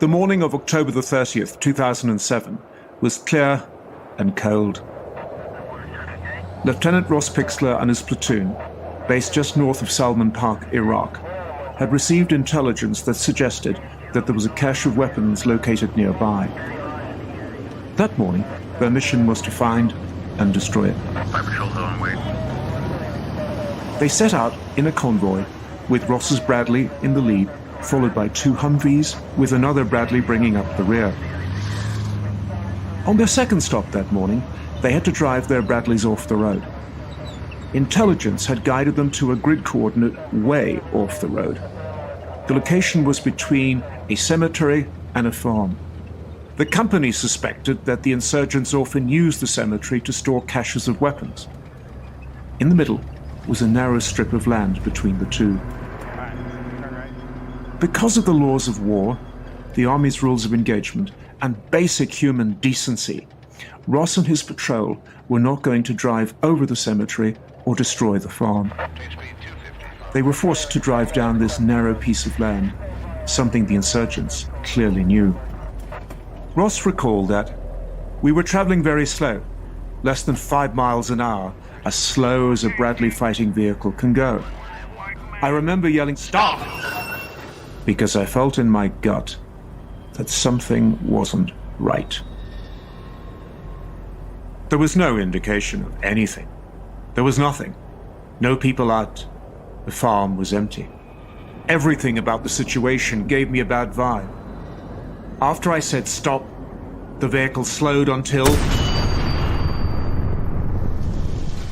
The morning of October the 30th, 2007, was clear and cold. Lieutenant Ross Pixler and his platoon, based just north of Salman Park, Iraq, had received intelligence that suggested that there was a cache of weapons located nearby. That morning, their mission was to find and destroy it. They set out in a convoy, with Ross's Bradley in the lead, followed by 2 Humvees, with another Bradley bringing up the rear. On their second stop that morning, they had to drive their Bradleys off the road. Intelligence had guided them to a grid coordinate way off the road. The location was between a cemetery and a farm. The company suspected that the insurgents often used the cemetery to store caches of weapons. In the middle was a narrow strip of land between the two. Because of the laws of war, the Army's rules of engagement, and basic human decency, Ross and his patrol were not going to drive over the cemetery or destroy the farm. They were forced to drive down this narrow piece of land, something the insurgents clearly knew. Ross recalled that, "We were traveling very slow, less than 5 miles an hour, as slow as a Bradley fighting vehicle can go. I remember yelling, 'Stop!' because I felt in my gut that something wasn't right." There was no indication of anything. There was nothing. No people out. The farm was empty. Everything about the situation gave me a bad vibe. After I said stop, the vehicle slowed until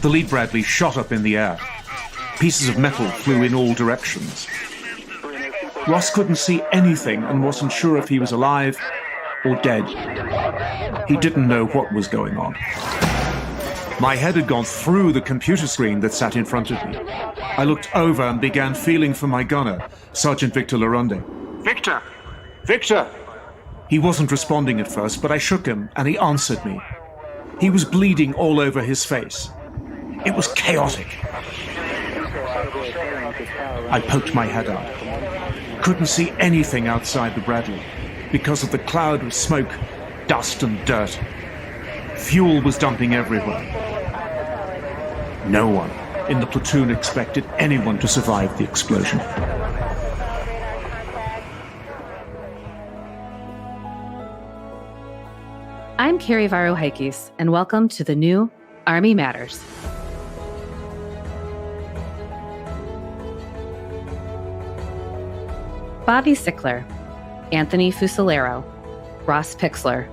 the lead Bradley shot up in the air. Pieces of metal flew in all directions. Ross couldn't see anything and wasn't sure if he was alive or dead. He didn't know what was going on. My head had gone through the computer screen that sat in front of me. I looked over and began feeling for my gunner, Sergeant Victor Laronde. "Victor! Victor!" He wasn't responding at first, but I shook him and he answered me. He was bleeding all over his face. It was chaotic. I poked my head out. Couldn't see anything outside the Bradley because of the cloud of smoke, dust and dirt. Fuel was dumping everywhere. No one in the platoon expected anyone to survive the explosion. I'm Carrie Varro-Heikes, and welcome to the new Army Matters. Bobby Sickler, Anthony Fusilero, Ross Pixler,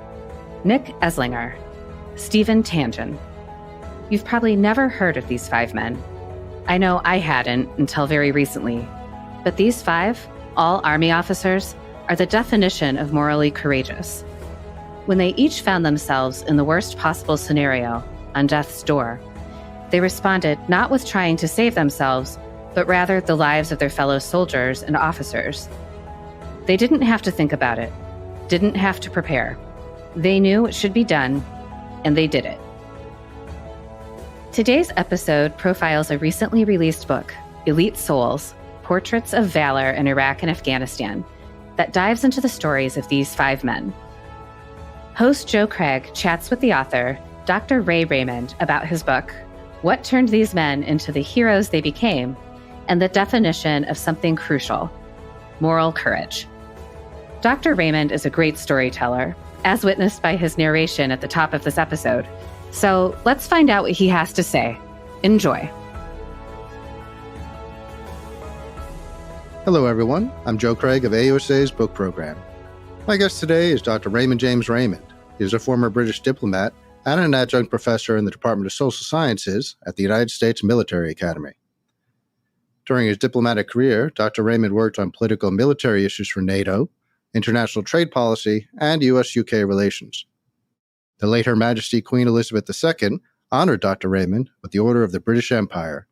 Nick Eslinger, Stephen Tangen. You've probably never heard of these 5 men. I know I hadn't until very recently. But these 5, all Army officers, are the definition of morally courageous. When they each found themselves in the worst possible scenario, on death's door, they responded not with trying to save themselves, but rather the lives of their fellow soldiers and officers. They didn't have to think about it, didn't have to prepare. They knew it should be done, and they did it. Today's episode profiles a recently released book, Elite Souls, Portraits of Valor in Iraq and Afghanistan, that dives into the stories of these 5 men. Host Joe Craig chats with the author, Dr. Ray Raymond, about his book, what turned these men into the heroes they became, and the definition of something crucial, moral courage. Dr. Raymond is a great storyteller, as witnessed by his narration at the top of this episode. So let's find out what he has to say. Enjoy. Hello, everyone. I'm Joe Craig of AUSA's book program. My guest today is Dr. Raymond James Raymond. He is a former British diplomat and an adjunct professor in the Department of Social Sciences at the United States Military Academy. During his diplomatic career, Dr. Raymond worked on political and military issues for NATO, international trade policy, and U.S.-UK relations. The late Her Majesty Queen Elizabeth II honored Dr. Raymond with the Order of the British Empire,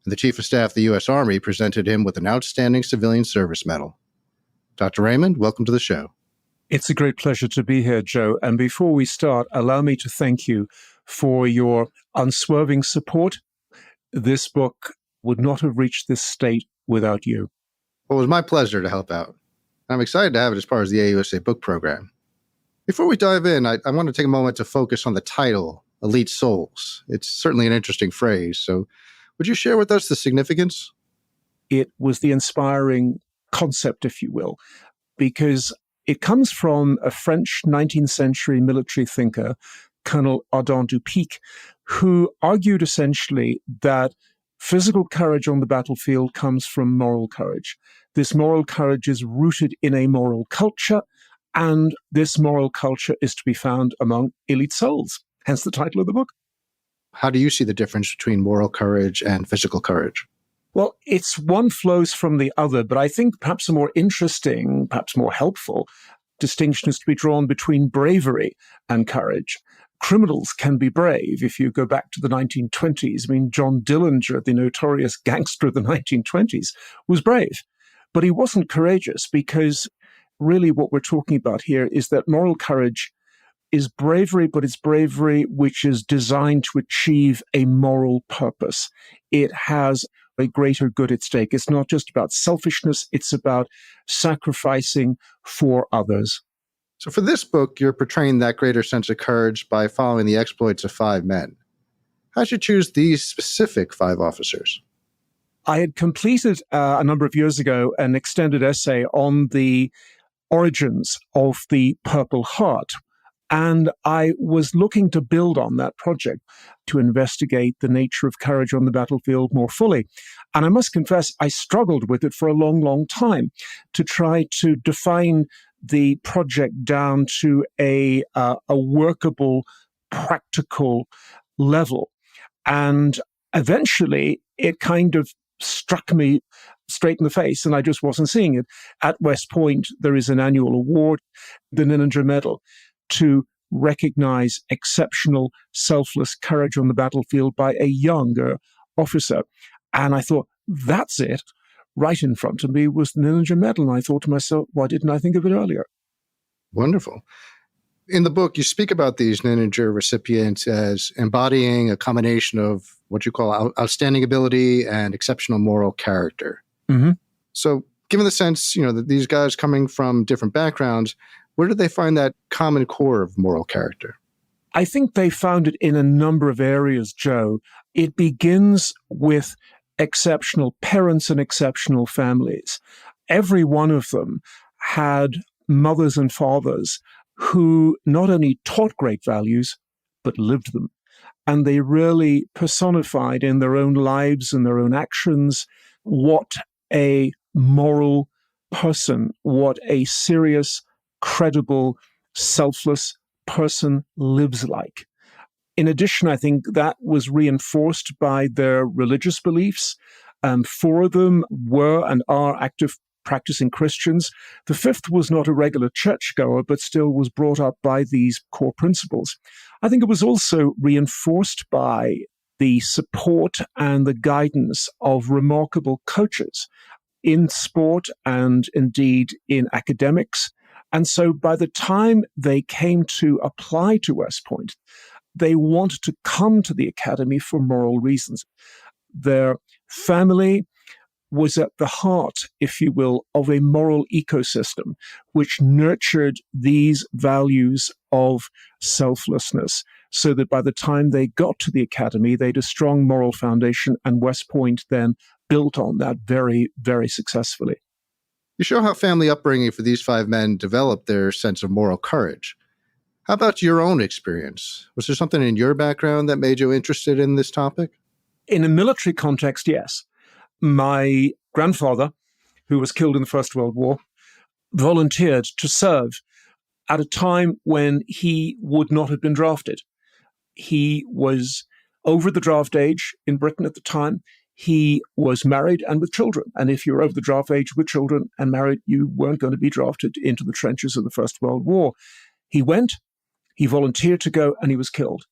and the Chief of Staff of the U.S. Army presented him with an Outstanding Civilian Service Medal. Dr. Raymond, welcome to the show. It's a great pleasure to be here, Joe. And before we start, allow me to thank you for your unswerving support. This book would not have reached this state without you. Well, it was my pleasure to help out. I'm excited to have it as part of the AUSA book program. Before we dive in, I want to take a moment to focus on the title, Elite Souls. It's certainly an interesting phrase. So would you share with us the significance? It was the inspiring concept, if you will, because it comes from a French 19th century military thinker, Colonel Ardent Dupic, who argued essentially that physical courage on the battlefield comes from moral courage. This moral courage is rooted in a moral culture, and this moral culture is to be found among elite souls, hence the title of the book. How do you see the difference between moral courage and physical courage? Well, it's one flows from the other, but I think perhaps a more interesting, perhaps more helpful distinction is to be drawn between bravery and courage. Criminals can be brave. If you go back to the 1920s, I mean, John Dillinger, the notorious gangster of the 1920s, was brave, but he wasn't courageous, because really what we're talking about here is that moral courage is bravery, but it's bravery which is designed to achieve a moral purpose. It has a greater good at stake. It's not just about selfishness, it's about sacrificing for others. So for this book, you're portraying that greater sense of courage by following the exploits of 5 men. How'd you choose these specific 5 officers? I had completed a number of years ago an extended essay on the origins of the Purple Heart, and I was looking to build on that project to investigate the nature of courage on the battlefield more fully. And I must confess, I struggled with it for a long, long time to try to define the project down to a workable, practical level. And eventually, it kind of struck me straight in the face, and I just wasn't seeing it. At West Point, there is an annual award, the Ninninger Medal, to recognize exceptional, selfless courage on the battlefield by a younger officer. And I thought, that's it. Right in front of me was the Ninninger Medal. And I thought to myself, why didn't I think of it earlier? Wonderful. In the book, you speak about these Ninninger recipients as embodying a combination of what you call outstanding ability and exceptional moral character. Mm-hmm. So given the sense, that these guys coming from different backgrounds, where did they find that common core of moral character? I think they found it in a number of areas, Joe. It begins with exceptional parents and exceptional families. Every one of them had mothers and fathers who not only taught great values, but lived them. And they really personified in their own lives and their own actions what a moral person, what a serious, credible, selfless person lives like. In addition, I think that was reinforced by their religious beliefs. 4 of them were and are active practicing Christians. The 5th was not a regular churchgoer, but still was brought up by these core principles. I think it was also reinforced by the support and the guidance of remarkable coaches in sport and indeed in academics. And so by the time they came to apply to West Point, they wanted to come to the academy for moral reasons. Their family was at the heart, if you will, of a moral ecosystem which nurtured these values of selflessness, so that by the time they got to the academy, they had a strong moral foundation, and West Point then built on that very, very successfully. You show how family upbringing for these 5 men developed their sense of moral courage. How about your own experience? Was there something in your background that made you interested in this topic? In a military context, yes. My grandfather, who was killed in the First World War, volunteered to serve at a time when he would not have been drafted. He was over the draft age in Britain at the time. He was married and with children. And if you're over the draft age with children and married, you weren't going to be drafted into the trenches of the First World War. He went, he volunteered to go, and he was killed.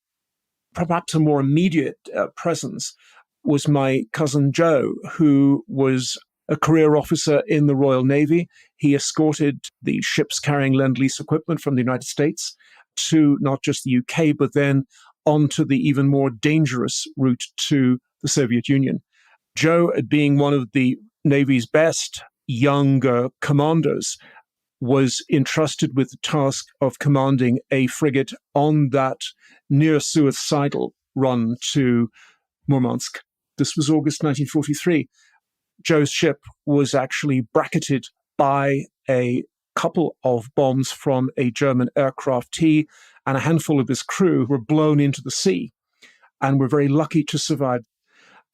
Perhaps a more immediate presence was my cousin Joe, who was a career officer in the Royal Navy. He escorted the ships carrying Lend-Lease equipment from the United States to not just the UK, but then onto the even more dangerous route to the Soviet Union. Joe, being one of the Navy's best younger commanders, was entrusted with the task of commanding a frigate on that near suicidal run to Murmansk. This was August 1943. Joe's ship was actually bracketed by a couple of bombs from a German aircraft T, and a handful of his crew were blown into the sea and were very lucky to survive,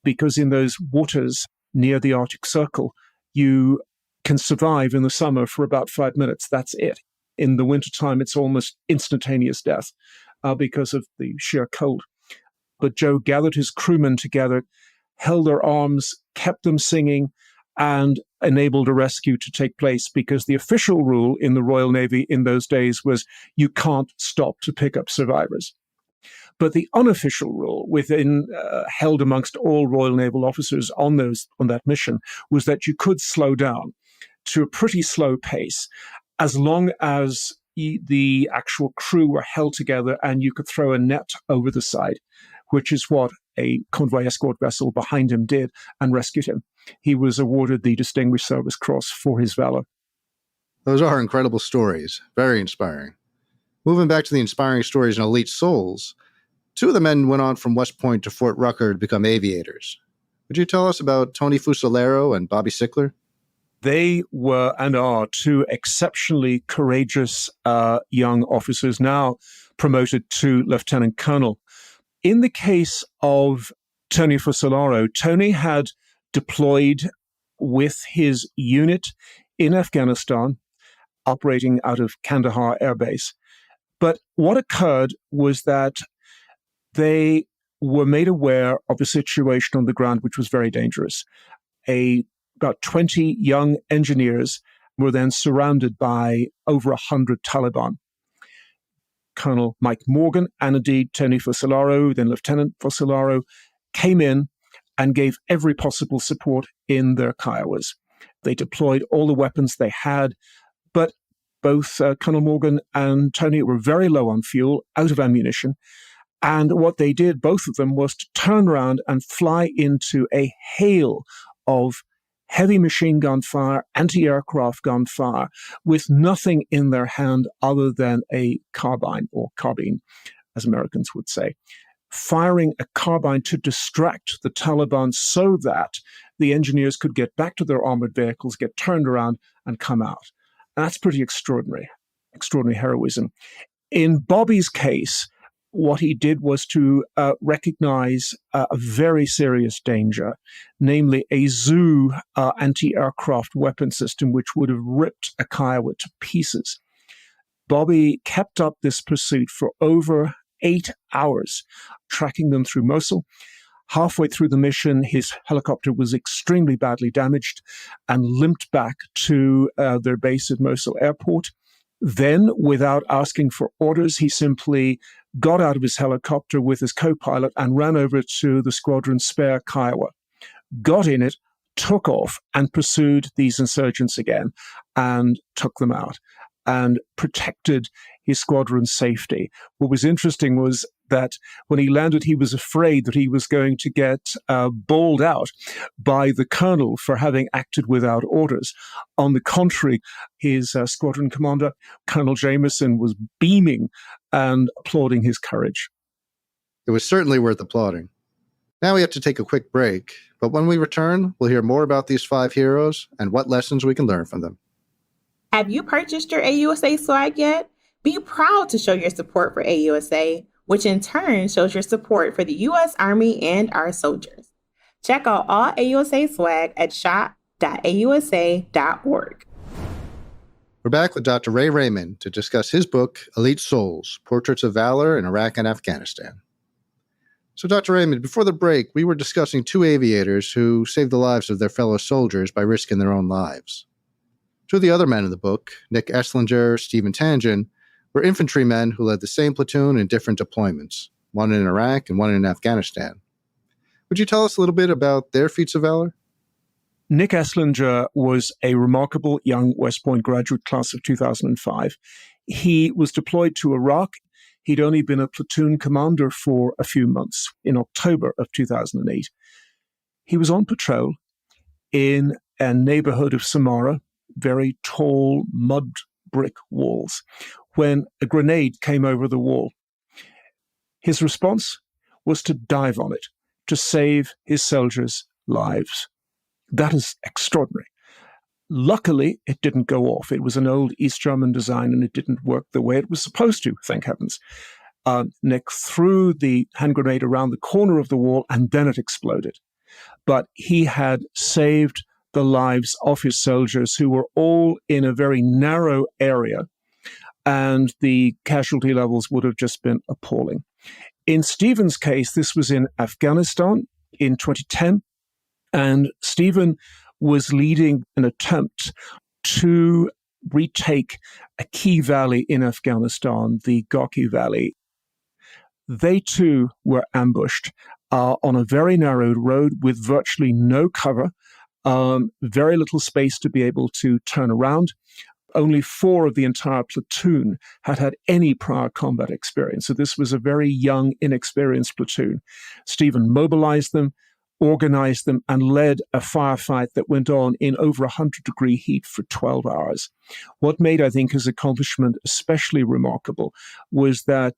because in those waters near the Arctic Circle, you can survive in the summer for about 5 minutes. That's it. In the wintertime, it's almost instantaneous death because of the sheer cold. But Joe gathered his crewmen together, held their arms, kept them singing, and enabled a rescue to take place, because the official rule in the Royal Navy in those days was you can't stop to pick up survivors. But the unofficial rule held amongst all Royal Naval officers on that mission was that you could slow down to a pretty slow pace as long as the actual crew were held together and you could throw a net over the side, which is what a convoy escort vessel behind him did and rescued him. He was awarded the Distinguished Service Cross for his valor. Those are incredible stories. Very inspiring. Moving back to the inspiring stories in Elite Souls, two of the men went on from West Point to Fort Rucker to become aviators. Would you tell us about Tony Fusilero and Bobby Sickler? They were and are two exceptionally courageous young officers, now promoted to lieutenant colonel. In the case of Tony Fusilero, Tony had deployed with his unit in Afghanistan, operating out of Kandahar Air Base. But what occurred was that they were made aware of a situation on the ground which was very dangerous. About 20 young engineers were then surrounded by over 100 Taliban. Colonel Mike Morgan and indeed Tony Fusilero, then Lieutenant Fusilero, came in and gave every possible support in their Kiowas. They deployed all the weapons they had, but both Colonel Morgan and Tony were very low on fuel, out of ammunition. And what they did, both of them, was to turn around and fly into a hail of heavy machine gun fire, anti-aircraft gun fire, with nothing in their hand other than a carbine, or carbine, as Americans would say, firing a carbine to distract the Taliban so that the engineers could get back to their armored vehicles, get turned around, and come out. And that's pretty extraordinary heroism. In Bobby's case, what he did was to recognize a very serious danger, namely a Zoo anti-aircraft weapon system, which would have ripped a Kiowa to pieces. Bobby kept up this pursuit for over 8 hours, tracking them through Mosul. Halfway through the mission, his helicopter was extremely badly damaged and limped back to their base at Mosul Airport. Then, without asking for orders, he simply got out of his helicopter with his co-pilot and ran over to the squadron's spare Kiowa, got in it, took off, and pursued these insurgents again and took them out and protected his squadron's safety. What was interesting was that when he landed, he was afraid that he was going to get bawled out by the colonel for having acted without orders. On the contrary, his squadron commander, Colonel Jameson, was beaming and applauding his courage. It was certainly worth applauding. Now we have to take a quick break, but when we return, we'll hear more about these 5 heroes and what lessons we can learn from them. Have you purchased your AUSA swag yet? Be proud to show your support for AUSA, which in turn shows your support for the U.S. Army and our soldiers. Check out all AUSA swag at shop.ausa.org. We're back with Dr. Ray Raymond to discuss his book, Elite Souls, Portraits of Valor in Iraq and Afghanistan. So, Dr. Raymond, before the break, we were discussing 2 aviators who saved the lives of their fellow soldiers by risking their own lives. 2 of the other men in the book, Nick Esslinger, Stephen Tangen, were infantrymen who led the same platoon in different deployments, one in Iraq and one in Afghanistan. Would you tell us a little bit about their feats of valor? Nick Esslinger was a remarkable young West Point graduate class of 2005. He was deployed to Iraq. He'd only been a platoon commander for a few months in October of 2008. He was on patrol in a neighborhood of Samara, very tall, mud brick walls. When a grenade came over the wall, his response was to dive on it, to save his soldiers' lives. That is extraordinary. Luckily, it didn't go off. It was an old East German design, and it didn't work the way it was supposed to, thank heavens. Nick threw the hand grenade around the corner of the wall, and then it exploded. But he had saved the lives of his soldiers, who were all in a very narrow area, and the casualty levels would have just been appalling. In Stephen's case, this was in Afghanistan in 2010, and Stephen was leading an attempt to retake a key valley in Afghanistan, the Ghazi Valley. They too were ambushed on a very narrow road with virtually no cover, very little space to be able to turn around. Only 4 of the entire platoon had any prior combat experience. So this was a very young, inexperienced platoon. Stephen mobilized them, organized them, and led a firefight that went on in over 100-degree heat for 12 hours. What made, I think, his accomplishment especially remarkable was that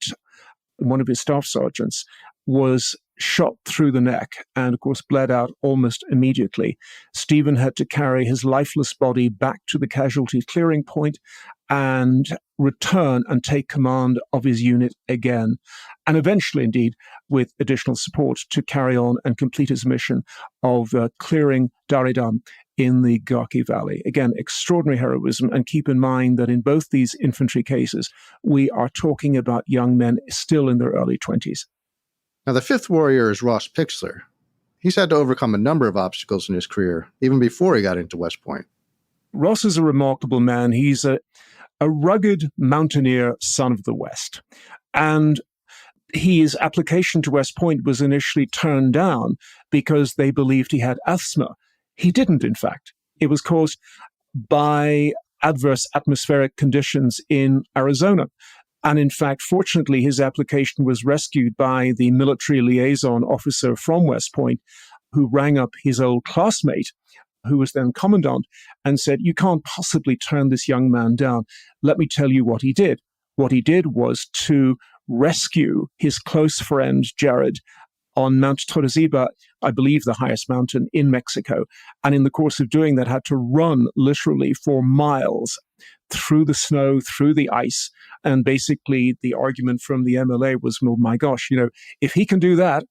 one of his staff sergeants was shot through the neck and, of course, bled out almost immediately. Stephen had to carry his lifeless body back to the casualty clearing point and return and take command of his unit again. And eventually, indeed, with additional support, to carry on and complete his mission of clearing Dar-e-Dam in the Ghazi Valley. Again, extraordinary heroism. And keep in mind that in both these infantry cases, we are talking about young men still in their early 20s. Now, the 5th warrior is Ross Pixler. He's had to overcome a number of obstacles in his career, even before he got into West Point. Ross is a remarkable man. He's a rugged mountaineer son of the West. And his application to West Point was initially turned down because they believed he had asthma. He didn't, in fact. It was caused by adverse atmospheric conditions in Arizona. And in fact, fortunately, his application was rescued by the military liaison officer from West Point, who rang up his old classmate, who was then commandant, and said, "You can't possibly turn this young man down. Let me tell you what he did." What he did was to rescue his close friend, Jared, on Mount Torreziba, I believe the highest mountain in Mexico. And in the course of doing that, had to run literally for miles through the snow, through the ice. And basically the argument from the MLA was, well, my gosh, if he can do that,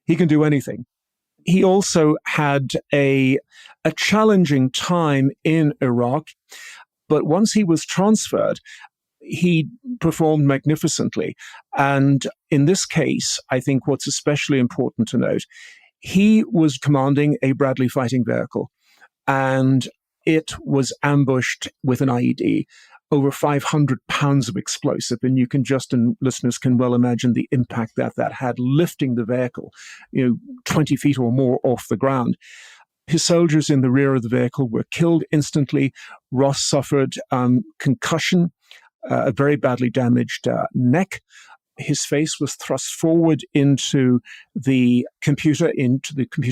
he can do anything. He also had a challenging time in Iraq, but once he was transferred, he performed magnificently. And in this case, I think what's especially important to note, he was commanding a Bradley fighting vehicle, and it was ambushed with an IED, over 500 pounds of explosive. And you can just, and listeners can well imagine the impact that had, lifting the vehicle, 20 feet or more off the ground. His soldiers in the rear of the vehicle were killed instantly. Ross suffered concussion, a very badly damaged neck. His face was thrust forward into the computer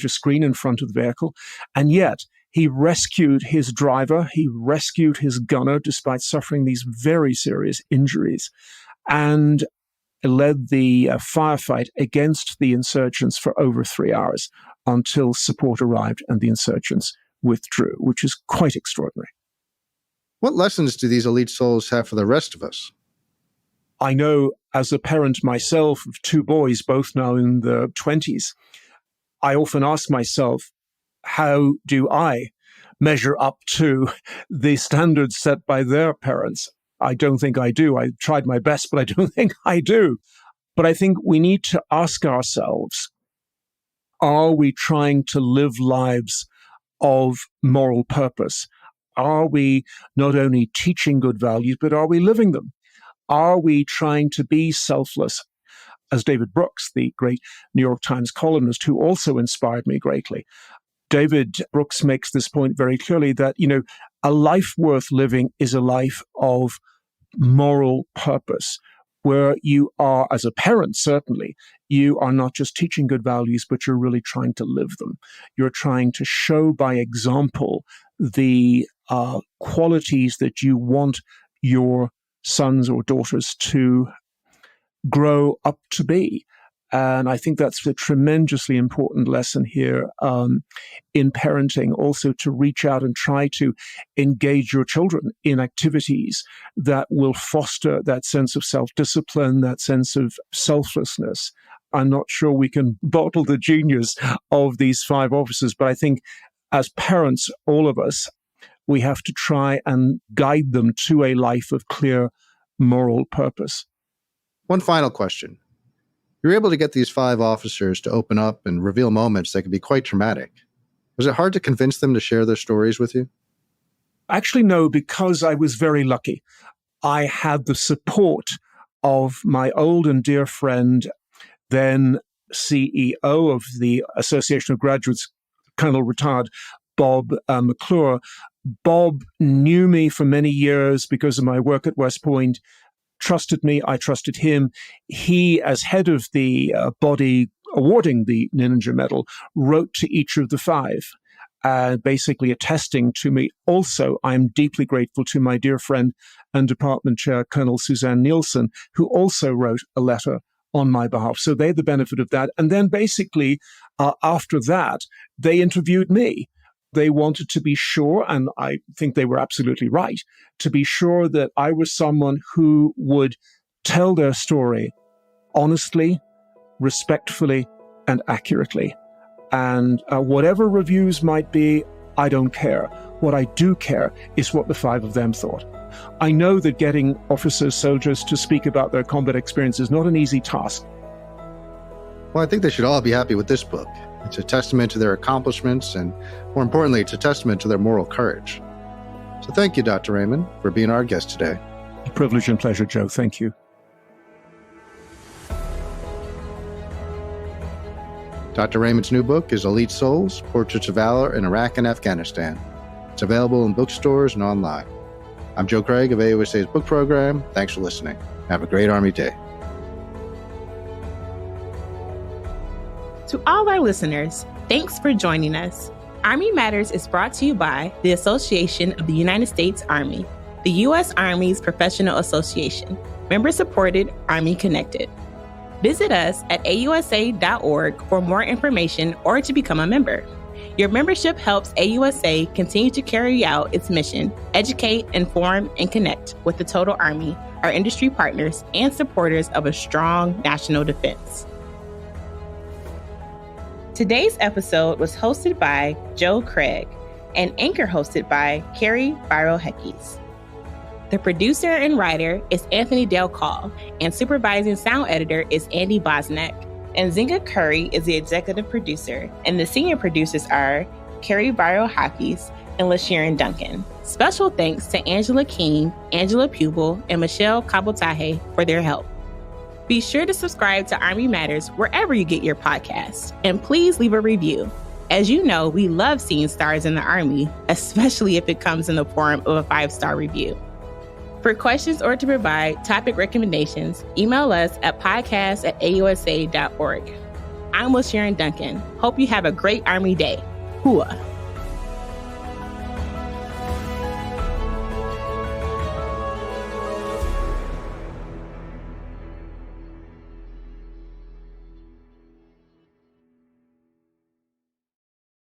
screen in front of the vehicle. And yet he rescued his driver. He rescued his gunner despite suffering these very serious injuries, and led the firefight against the insurgents for over 3 hours until support arrived and the insurgents withdrew, which is quite extraordinary. What lessons do these elite souls have for the rest of us? I know as a parent myself of 2 boys, both now in their 20s, I often ask myself, how do I measure up to the standards set by their parents? I don't think I do. I tried my best, but I don't think I do. But I think we need to ask ourselves, are we trying to live lives of moral purpose? Are we not only teaching good values, but are we living them? Are we trying to be selfless? As David Brooks, the great New York Times columnist, who also inspired me greatly, David Brooks makes this point very clearly that, a life worth living is a life of moral purpose, where you are, as a parent, certainly, you are not just teaching good values, but you're really trying to live them. You're trying to show by example the qualities that you want your sons or daughters to grow up to be. And I think that's a tremendously important lesson here in parenting, also to reach out and try to engage your children in activities that will foster that sense of self-discipline, that sense of selflessness. I'm not sure we can bottle the genius of these 5 officers, but I think as parents, all of us, we have to try and guide them to a life of clear moral purpose. One final question. You're able to get these 5 officers to open up and reveal moments that can be quite traumatic. Was it hard to convince them to share their stories with you? Actually, no, because I was very lucky. I had the support of my old and dear friend, then CEO of the Association of Graduates, Colonel retired Bob McClure. Bob knew me for many years because of my work at West Point, trusted me, I trusted him. He, as head of the body awarding the Ninja Medal, wrote to each of the 5, basically attesting to me. Also, I'm deeply grateful to my dear friend and department chair, Colonel Suzanne Nielsen, who also wrote a letter on my behalf. So they had the benefit of that. And then basically, after that, they interviewed me. They wanted to be sure, and I think they were absolutely right, to be sure that I was someone who would tell their story honestly, respectfully, and accurately. And whatever reviews might be, I don't care. What I do care is what the 5 of them thought. I know that getting officers, soldiers to speak about their combat experience is not an easy task. Well, I think they should all be happy with this book. It's a testament to their accomplishments, and more importantly, it's a testament to their moral courage. So thank you, Dr. Raymond, for being our guest today. A privilege and pleasure, Joe. Thank you. Dr. Raymond's new book is Elite Souls, Portraits of Valor in Iraq and Afghanistan. It's available in bookstores and online. I'm Joe Craig of AUSA's book program. Thanks for listening. Have a great Army Day. To all our listeners, thanks for joining us. Army Matters is brought to you by the Association of the United States Army, the U.S. Army's professional association, member-supported, Army-connected. Visit us at ausa.org for more information or to become a member. Your membership helps AUSA continue to carry out its mission, educate, inform, and connect with the total Army, our industry partners, and supporters of a strong national defense. Today's episode was hosted by Joe Craig and anchor hosted by Carrie Barrow-Heckes. The producer and writer is Anthony Del Call, and supervising sound editor is Andy Bosnack. And Zinga Curry is the executive producer, and the senior producers are Carrie Barrow-Heckes and LaSharon Duncan. Special thanks to Angela King, Angela Pubel, and Michelle Kabotahe for their help. Be sure to subscribe to Army Matters wherever you get your podcasts, and please leave a review. As you know, we love seeing stars in the Army, especially if it comes in the form of a 5-star review. For questions or to provide topic recommendations, email us at podcast@ausa.org. I'm LaSharon Duncan. Hope you have a great Army Day. Hooah!